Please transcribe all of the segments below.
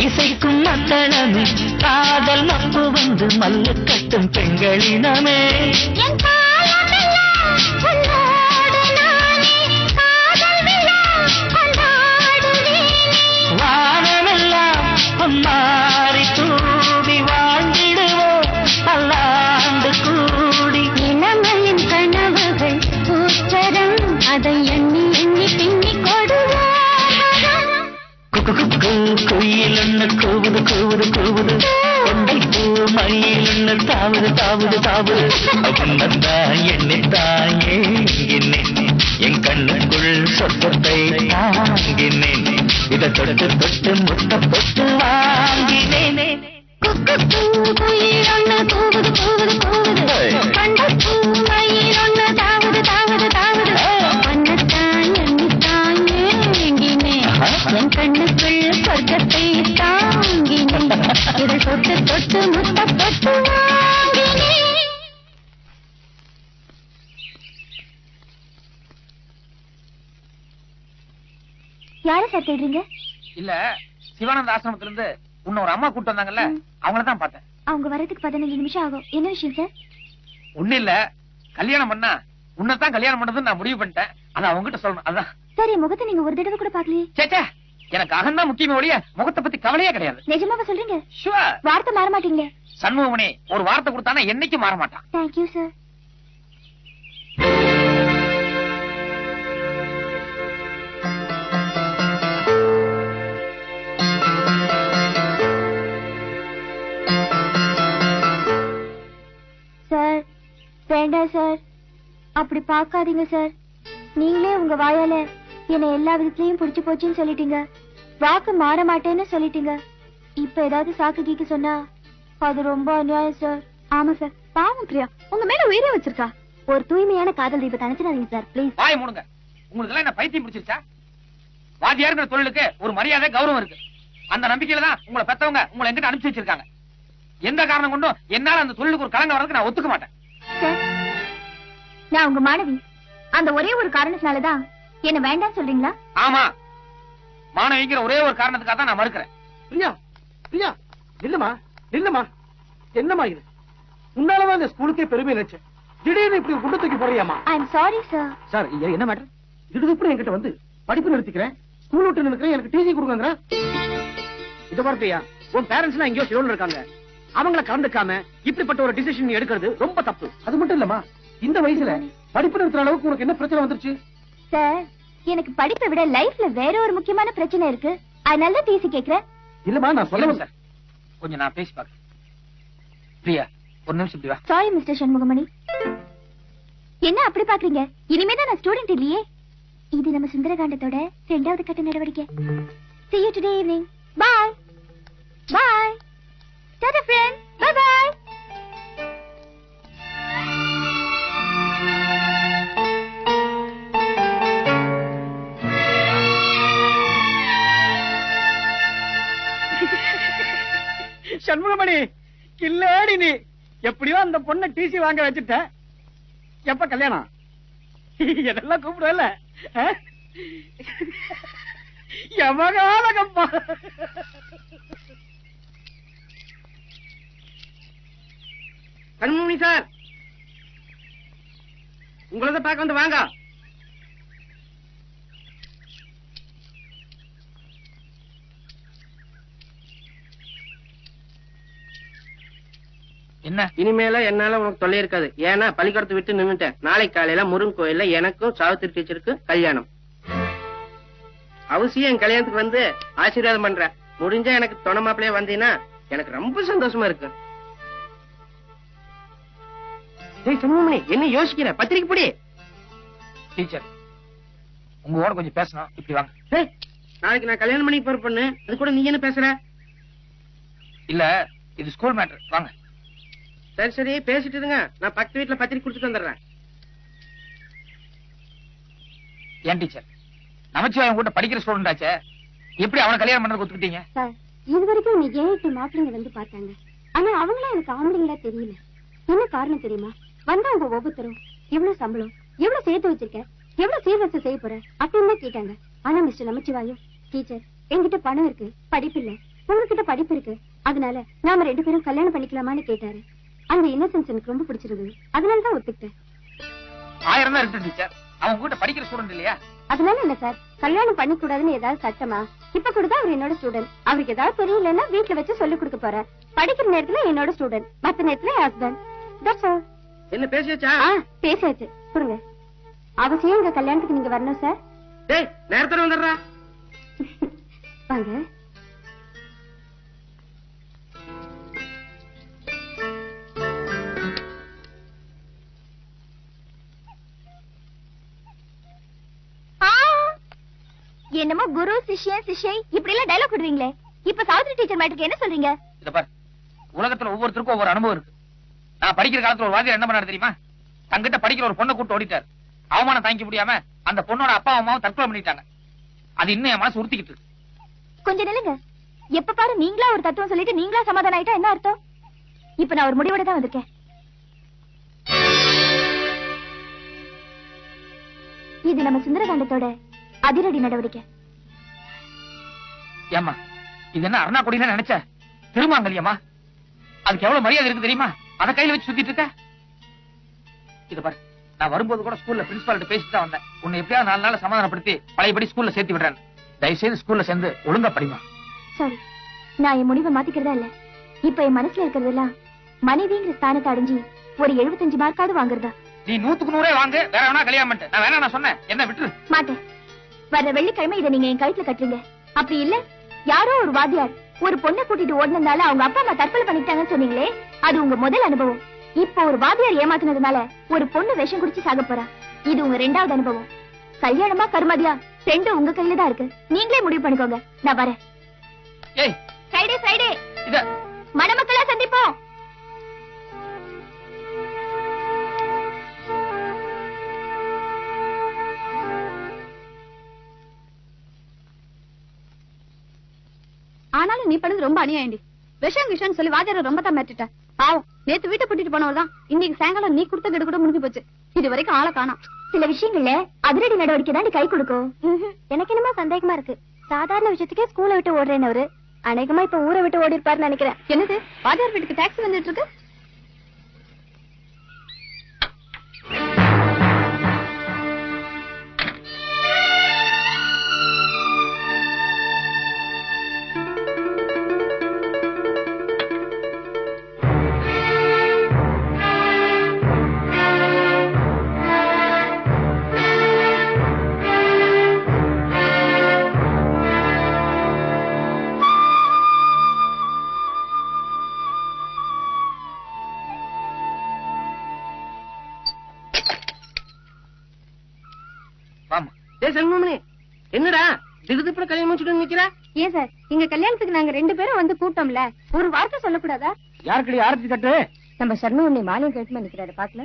இசைக்கும் மத்தளமே காதல் நப்பு வந்து மல்லு கட்டும் பெண்களினமே வானமெல்லாம் பொன்மாரி தூவி வாழ்ந்திடுவோம் பல்லாண்டு கூடி இளமையின் கனவுகள் பூச்சரம் அதை எண்ணி எண்ணி பின்னி கொடுவோம் குயில் ஒண்ணு கூவுது கூவுது கூவுது கொண்டை பூ மயில் ஒண்ணு தாவுது தாவுது தாவுது உன்னத்தான் எண்ணித்தாயே என் கண்ணுக்குள் சொத்தத்தை தாங்கினேன் இதை தொட்டு தொட்டு முத்த பொட்டு வாங்கினேனே குயில் ஒண்ணு கூவுது கூவுது கூவுது கொண்டை பூ மயில் ஒண்ணு தாவுது தாவுது தாவுது உன்னத்தான் எண்ணித்தாயே என் கண்ணுக்குள் சொர்க்கத்தை தாங்கினேன் இதை தொட்டு தொட்டு முத்த தொட்டு வாங்கினேன். யார சார் தேடுறீங்க? இல்ல, சிவானந்த ஆசிரமத்துல இருந்து உன்ன ஒரு அம்மா கூட்டு வந்தாங்கல்ல, அவங்களதான் பார்த்தேன். அவங்க வரதுக்கு 15 நிமிஷம் ஆகும். என்ன விஷயம் சார்? ஒண்ணு இல்ல, கல்யாணம் பண்ணா உன்னதான் கல்யாணம் பண்ணதுன்னு நான் முடிவு பண்ணிட்டேன். அதான் அவங்ககிட்ட சொல்லணும். அதான். சரி, முகத்தை நீங்க ஒரு தடவை கூட பாக்கலையே? சேச்சே, எனக்கு அகந்தான் முக்கியமே ஒழிய முகத்தை பத்தி கவலையே கிடையாது. நிஜமாவா சொல்றீங்க? ஷுவர். வார்த்தை மாற மாட்டீங்களே? சண்முகமணி ஒரு வார்த்தை கொடுத்தானா என்னைக்கு மாற மாட்டான். Thank you sir. சார் வேண்டாம் சார், அப்படி பாக்காதீங்க சார். நீங்களே உங்க வாயால என்னை எல்லா விதத்திலயும் புடிச்சு போச்சுன்னு சொல்லிட்டீங்க. வாக்கு மாற மாட்டேன்னு சொல்லிட்டீங்க. இப்ப ஏதாவது சாக்கு கீக்கு சொன்னா அது ரொம்ப அநியாயம் சார். ஆமா சார், பாவம் பிரியா உங்க மேல உயிரே வச்சிருக்கா. ஒரு தூய்மையான காதல் தீபத்தை அணைச்சிடாதீங்க சார் ப்ளீஸ். வாய் மூடுங்க. உங்களுக்கு எல்லாம் என்ன பைத்தியம் பிடிச்சிருச்சா? வாத்தியாருங்கிற தொழிலுக்கு ஒரு மரியாதை கௌரவம் இருக்கு. அந்த நம்பிக்கையில தான் உங்களை பெத்தவங்க உங்களை எங்கிட்ட அனுப்பிச்சு வச்சிருக்காங்க. எந்த காரணம் கொண்டும் என்னால அந்த தொழிலுக்கு ஒரு கலங்க வரதுக்கு நான் ஒத்துக்க மாட்டேன். சார், நான் உங்க மாணவி. அந்த ஒரே ஒரு காரணத்தினாலதான் என்ன வேண்டாம் சொல்றீங்களா? ஆமா, மாணவிங்கிற ஒரே ஒரு காரணத்துக்காக தான் நான் மறுக்கிறேன். பிரியா பிரியா இல்லம்மா இல்லம்மா, என்னம்மா இது? உன்னாலதான் இந்த ஸ்கூலுக்கே பெருமை நினைச்சேன். திடீர்னு இப்படி குண்டு தூக்கி போறியாமா? I am sorry sir. Sir என்ன மேட்டர்? திடீர்னு என்கிட்ட வந்து படிப்பு நிறுத்திக்கிறேன், ஸ்கூல் விட்டு நினைக்கிறேன், எனக்கு டிசி கொடுங்க. இத பார்த்தியா, உன் பேரண்ட்ஸ் எல்லாம் எங்கேயோ சிலோன்ல இருக்காங்க. அவங்கள கலந்துக்காம இப்படிப்பட்ட ஒரு டிசிஷன் எடுக்கிறது ரொம்ப தப்பு. அது மட்டும் இல்லம்மா, இந்த வயசுல படிப்பு நிறுத்துற அளவுக்கு உனக்கு என்ன பிரச்சனை வந்துருச்சு? சார், எனக்கு படிப்பை விட லைஃப்ல வேற ஒரு முக்கியமான பிரச்சனை இருக்கு. அதனால டிசி கேக்குறேன். இல்லம்மா, நான் சொல்லுவேன் சார், கொஞ்சம் நான் பேசி பார்க்கிறேன். பிரியா, ஒரு நிமிஷம் இப்படி வா. Sorry mister Shanmugamani. என்ன அப்படி பாக்குறீங்க? இனிமேதான் நான் ஸ்டூடெண்ட் இல்லையே. இது நம்ம சுந்தரகாண்டத்தோட 2வது கட்ட நடவடிக்கை. See you today evening. Bye. Bye. Tata friends. Bye bye. Shanmugamani, கில்லாடி நீ. எப்படியோ அந்த பொண்ணை டிசி வாங்க வச்சுட்ட. எப்ப கல்யாணம்? இதெல்லாம் கூப்பிடுவல்ல எவகாலகப்பா. சண்முகமணி சார், உங்களத பார்க்க வந்து வாங்க. என்ன? இனிமேல என்னால உனக்கு தொல்லை இருக்காது. ஏன்னா பள்ளிக்கூடத்தை விட்டு நின்னுட்டேன். நாளைக்கு காலையில முருகன் கோயில்ல எனக்கும் சாவித்திரி டீச்சருக்கு கல்யாணம். அவசியம் என் கல்யாணத்துக்கு வந்து ஆசீர்வாதம் பண்றேன். முடிஞ்சா எனக்கு துணை மாப்பிளைய வந்தீங்கன்னா எனக்கு ரொம்ப சந்தோஷமா இருக்கு. சண்முகமணி, என்ன யோசிக்கிற? பத்திரிக்கை படி. டீச்சர், உங்களோட கொஞ்சம் பேசணும். இப்படி வாங்க. நாளைக்கு நான் கல்யாணம் பண்ணி போற பொண்ணு, அது கூட நீ என்ன பேசுற? இல்ல, இது ஸ்கூல் மேட்டர். வாங்க. சரி சரி, பேசிட்டு இருங்க. நான் பக்கத்து வீட்டுல பத்திரிக்கை கொடுத்துட்டு வந்துடுறேன். ஏன் டீச்சர், நமச்சிவாயம் கூட படிக்கிற ஸ்டூடெண்ட் ஆச்சே, எப்படி அவனை கல்யாணம் பண்ணது ஒத்துக்கிட்டீங்க? சார், இது வரைக்கும் நீ 7-8 மாப்பிள்ளைங்க வந்து பார்த்தாங்க. ஆனா அவங்களே எனக்கு ஆம்பளைங்களா தெரியல. என்ன காரணம் தெரியுமா? வந்தவங்க ஒவ்வொருத்தரும் எவ்வளவு சம்பளம், எவ்வளவு சேர்த்து வச்சிருக்க, எவ்வளவு சீர்வரிசை செய்ய போற அப்படின்னு தான் கேட்டாங்க. ஆனா மிஸ்டர் நமச்சிவாயம், டீச்சர் என்கிட்ட பணம் இருக்கு, படிப்பு இல்ல, உங்ககிட்ட படிப்பு இருக்கு, அதனால நாம 2 பேரும் கல்யாணம் பண்ணிக்கலாமான்னு கேட்டாரு. அந்த இன்னசென்ஸ் எனக்கு ரொம்ப பிடிச்சிருந்தது. அதனாலதான் ஒத்துக்கிட்டேன். 1000 தான் இருக்கு டீச்சர், அவன் கூட படிக்கிற ஸ்டூடெண்ட் இல்லையா? அதனால இல்ல சார், கல்யாணம் பண்ணி கூடாதுன்னு ஏதாவது சட்டமா? இப்ப கூட அவர் என்னோட ஸ்டூடெண்ட். அவருக்கு ஏதாவது தெரியலன்னா வீட்டுல வச்சு சொல்லி கொடுக்க போற. படிக்கிற நேரத்துல என்னோட ஸ்டூடெண்ட், மத்த நேரத்துல ஹஸ்பண்ட். That's all. என்ன பேசியாச்சா? பேசாச்சு. கொடுங்க. அவசியம் உங்க கல்யாணத்துக்கு நீங்க வரணும் சார். டேய், நேரத்தோட வந்துடுறா. வாங்க. என்னமோ குரு சிஷ்யன் சிஷ்யை இப்படி எல்லாம் டயலாக் விடுவீங்களே. இப்ப சாவித்ரி டீச்சர் மேட்டருக்கு என்ன சொல்றீங்க? இத பாரு, உலகத்துல ஒவ்வொருத்தருக்கும் ஒவ்வொரு அனுபவம் இருக்கு. நான் படிக்கிற காலத்துல ஒரு வாத்தியார் என்ன பண்ணாரு தெரியுமா? தங்கிட்ட படிக்கிற ஒரு பொண்ணை கூட்டு ஓடிட்டாரு. அவமானம் தாங்கிக்க முடியாம அந்த பொண்ணோட அப்பா அம்மாவும் தற்கொலை பண்ணிட்டாங்க. அது இன்னும் என் மனசு உறுத்திக்கிட்டு இருக்கு. கொஞ்சம் நில்லுங்க. எப்ப பாரு நீங்களா ஒரு தத்துவம் சொல்லிட்டு நீங்களா சமாதானம் ஆயிட்டா என்ன அர்த்தம்? இப்ப நான் ஒரு முடிவோட தான் வந்திருக்கேன். இது நம்ம சுந்தரகாண்டத்தோட அதிரடி நடவடிக்கை. ஏமா, இது என்ன அருணா கொடினா நினைச்ச திருமாங்கல்யமா? அதுக்கு எவ்வளவு மரியாதை இருக்கு தெரியுமா? அத கையில வச்சு சுத்திட்டு இருக்க. இத பாரு, நான் வரும்போது கூட ஸ்கூல்ல பிரின்சிபால்ட்ட பேசிட்டு தான் வந்தேன். உன்னை எப்படியாவது 4 நாள் சமாதானப்படுத்தி பழையபடி ஸ்கூல்ல சேர்த்து விடுறேன். தயவு செய்து ஸ்கூல்ல சேர்ந்து ஒழுங்கா படிமா. சாரி, நான் என் முடிவை மாத்திக்கிறதா இல்ல. இப்ப என் மனசுல இருக்கிறதெல்லாம் மனைவிங்கிற ஸ்தானத்தை அடைஞ்சு ஒரு 75 மார்க்காவது வாங்குறதா. நீ 100க்கு 100 வாங்க, வேற வேணா கல்யாணம் பண்ணிட்டு. நான் வேணா நான் சொன்னேன், என்ன விட்டுரு. மாட்டேன். வர்ற வெள்ளிக்கிழமை இதை நீங்க என் கழுத்துல கட்டுறீங்க. அப்படி இல்ல, யாரோ ஒரு வாத்தியார் ஒரு பொண்ணை கூட்டிட்டு ஓடுனதால அவங்க அப்பா அம்மா தற்கொலை பண்ணிட்டாங்கன்னு சொன்னீங்களே, அது உங்க முதல் அனுபவம். இப்ப ஒரு வாத்தியார் ஏமாத்தினதுனால ஒரு பொண்ணு விஷம் குடிச்சு சாக போறா. இது உங்க 2வது அனுபவம். கல்யாணமா கருமாதியா 2 உங்க கையில தான் இருக்கு. நீங்களே முடிவு பண்ணிக்கோங்க. நான் வரேன். ஏய், ஃப்ரைடே இத மணமக்களா சந்திப்போம். நீ பண்ணது ரொம்ப அநியாயண்டி. விஷம் விஷம் சொல்லி வாத்தியார ரொம்ப தான் மிரட்டிட்ட. பாவம் நேத்து வீட்டை கூட்டிட்டு போனவர் தான் இன்னைக்கு சாயங்காலம் நீ கொடுத்த கெடு கூட முடிஞ்சு போச்சு. இது வரைக்கும் ஆளை காணோம். சில விஷயங்கள்ல அதிரடி நடவடிக்கை தான் கை கொடுக்கும். எனக்கு என்னமா சந்தேகமா இருக்கு. சாதாரண விஷயத்துக்கே ஸ்கூலை விட்டு ஓடுறேன்னு அவரு அநேகமா இப்ப ஊரை விட்டு ஓடி இருப்பாருன்னு நினைக்கிறேன். என்னது வாத்தியார் வீட்டுக்கு டாக்ஸி வந்துட்டு இருக்கு? என்னடா திடுதிப்புல கல்யாணம் முடிச்சுட்டு நிக்கிற? ஏன் சார் எங்க கல்யாணத்துக்கு நாங்க 2 பேரும் வந்து கூட்டோம்ல, ஒரு வார்த்தை சொல்லக்கூடாதா? யாருக்கடி ஆரத்தி கட்டு? நம்ம சர்மா உன்னை மாலையும் கழுத்துமா நிக்கிறாரு பாக்கல?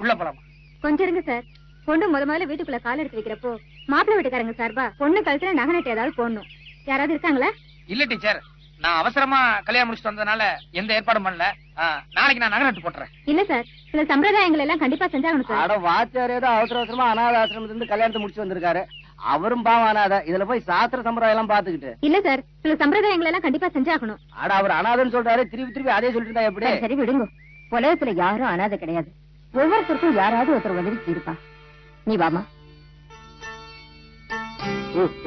உள்ள போலாமா? கொஞ்சம் இருங்க சார். பொண்ணு முதல்ல வீட்டுக்குள்ள கால் எடுத்து வைக்கிறப்போ மாப்பிள்ளை வீட்டுக்காரங்க சார்பா பொண்ணு கழுத்துல நகை நட்டு ஏதாவது போடணும். யாராவது இருக்காங்களா? இல்ல டீச்சர், நான் அவசரமா கல்யாணம் முடிச்சுட்டு வந்ததுனால எந்த ஏற்பாடும் பண்ணல. நாளைக்கு நான் நகை நட்டு போட்டுறேன். இல்ல சார், சில சம்பிரதாயங்கள் எல்லாம் கண்டிப்பா செஞ்சாகணும் சார். அட வாத்தியார் ஏதோ அவசர அவசரமா அனாத ஆசிரமத்துல இருந்து கல்யாணத்தை முடிச்சு வந்திருக்காரு. அவரும் பாவம் அனாத. இதுல போய் சாஸ்திர சம்பிரதாயம் எல்லாம் பாத்துக்கிட்டு. இல்ல சார், சில சம்பிரதாயங்கள் எல்லாம் கண்டிப்பா செஞ்சாகணும். அட அவர் அனாதன்னு சொல்றாரு, திருப்பி திருப்பி அதே சொல்லிட்டு இருந்தா எப்படி? சரி விடுங்க. உலகத்துல யாரும் அனாதை கிடையாது. ஒவ்வொருத்தருக்கும் யாராவது ஒருத்தர் உதவி செய்திருப்பா. நீ வாமா.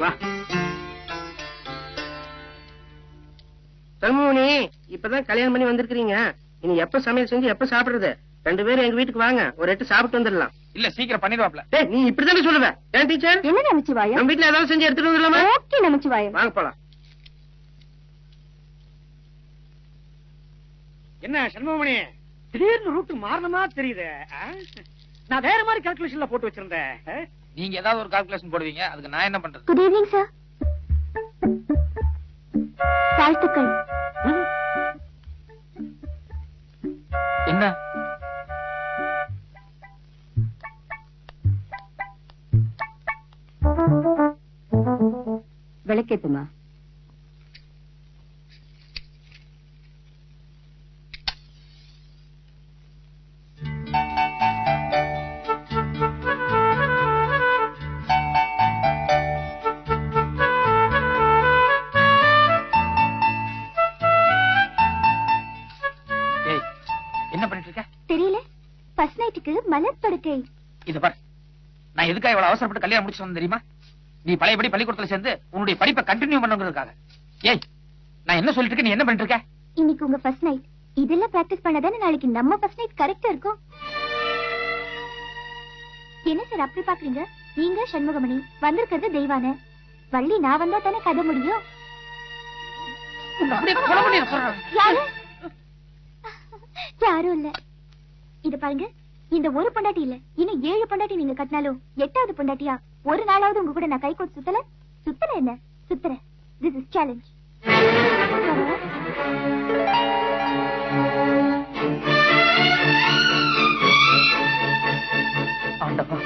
வா சண்முகி, இப்பதான் கல்யாணம் பண்ணி வந்திருக்கீங்க. இனி எப்ப சமையல் செஞ்சு எப்ப சாப்பிடுறது? 2 பேரும் எங்க வீட்டுக்கு வாங்க, ஒரு 8 சாப்பிட்டு வந்துடலாம். இல்ல சீக்கிரம் பண்ணிடுவாப்ல. டேய், நீ இப்படிதானே சொல்லுவ? ஏன் டீச்சர்? என்ன நமச்சிவாயம்? நம்ம வீட்டுல ஏதாவது செஞ்சு எடுத்துட்டு வந்துடலாமா? ஓகே நமச்சிவாயம். வாங்க போலாம். என்ன சண்முகமணி, திடீர்னு ரூட் மாறணுமா தெரியுது. நான் வேற மாதிரி கால்குலேஷன்ல போட்டு வச்சிருந்தேன். நீங்க ஏதாவது ஒரு கால்குலேஷன் போடுவீங்க, அதுக்கு நான் என்ன பண்றது? Good evening sir. வாழ்த்துக்கள். என்ன விளக்கேத்துமா? என்ன பண்ணிட்டு இருக்க? தெரியல. ஃபர்ஸ்ட் நைட்டுக்கு மலர் படுக்கை. இது பார், நான் எதுக்காக இவ்வளவு அவசரப்பட்டு கல்யாணம் முடிச்சு வந்தேன் தெரியுமா? நீ பழையபடி பள்ளிக்கூடத்துல சேர்ந்து உன்னுடைய படிப்பை கண்டினியூ பண்ணுங்கிறதுக்காக. ஏய், நான் என்ன சொல்லிட்டு இருக்க, நீ என்ன பண்ணிட்டு இருக்க? இன்னைக்கு உங்க ஃபர்ஸ்ட் நைட். இதெல்லாம் பிராக்டிஸ் பண்ணாதானே நாளைக்கு நம்ம ஃபர்ஸ்ட் நைட் கரெக்டா இருக்கும். என்ன சார் அப்படி பாக்குறீங்க? நீங்க சண்முகமணி, வந்திருக்கிறது தெய்வான. வள்ளி நான் வந்தா தானே கதை முடியும். யாரு? யாரும் இல்ல. இது பாருங்க, இந்த ஒரு பொண்டாட்டி இல்ல, இன்னும் 7 பொண்டாட்டி நீங்க கட்டினாலும் 8வது பொண்டாட்டியா ஒரு நாளாவது உங்க கூட நான் கை கோட்டு சுத்தல என்ன சுத்துறேன். This is challenge. ஆண்டவா,